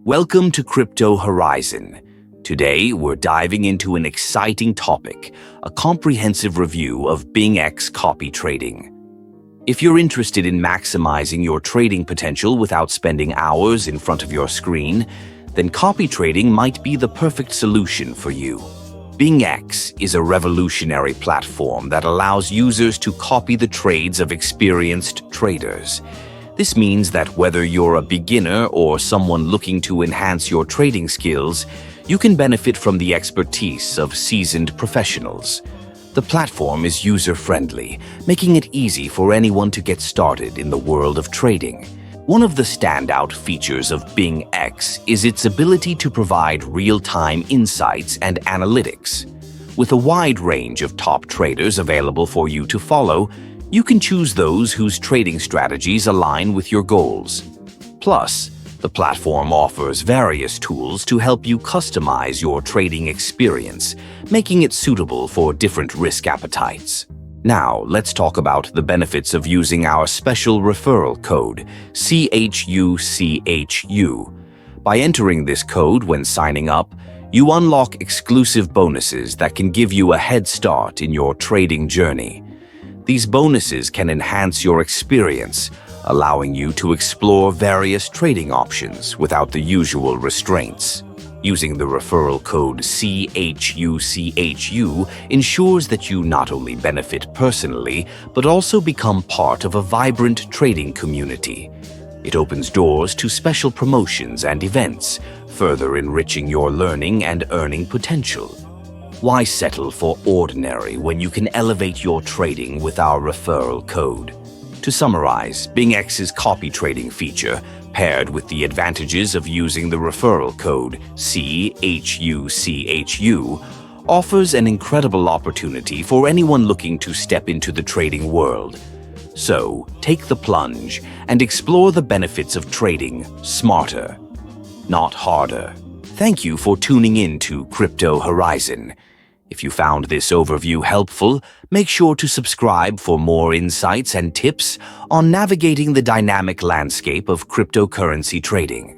Welcome to Crypto Horizon. Today, we're diving into an exciting topic, a comprehensive review of BingX copy trading. If you're interested in maximizing your trading potential without spending hours in front of your screen, then copy trading might be the perfect solution for you. BingX is a revolutionary platform that allows users to copy the trades of experienced traders. This means that whether you're a beginner or someone looking to enhance your trading skills, you can benefit from the expertise of seasoned professionals. The platform is user-friendly, making it easy for anyone to get started in the world of trading. One of the standout features of BingX is its ability to provide real-time insights and analytics. With a wide range of top traders available for you to follow, you can choose those whose trading strategies align with your goals. Plus, the platform offers various tools to help you customize your trading experience, making it suitable for different risk appetites. Now, let's talk about the benefits of using our special referral code, CHUCHU. By entering this code when signing up, you unlock exclusive bonuses that can give you a head start in your trading journey. These bonuses can enhance your experience, allowing you to explore various trading options without the usual restraints. Using the referral code CHUCHU ensures that you not only benefit personally, but also become part of a vibrant trading community. It opens doors to special promotions and events, further enriching your learning and earning potential. Why settle for ordinary when you can elevate your trading with our referral code? To summarize, BingX's copy trading feature, paired with the advantages of using the referral code CHUCHU, offers an incredible opportunity for anyone looking to step into the trading world. So, take the plunge and explore the benefits of trading smarter, not harder. Thank you for tuning in to Crypto Horizon. If you found this overview helpful, make sure to subscribe for more insights and tips on navigating the dynamic landscape of cryptocurrency trading.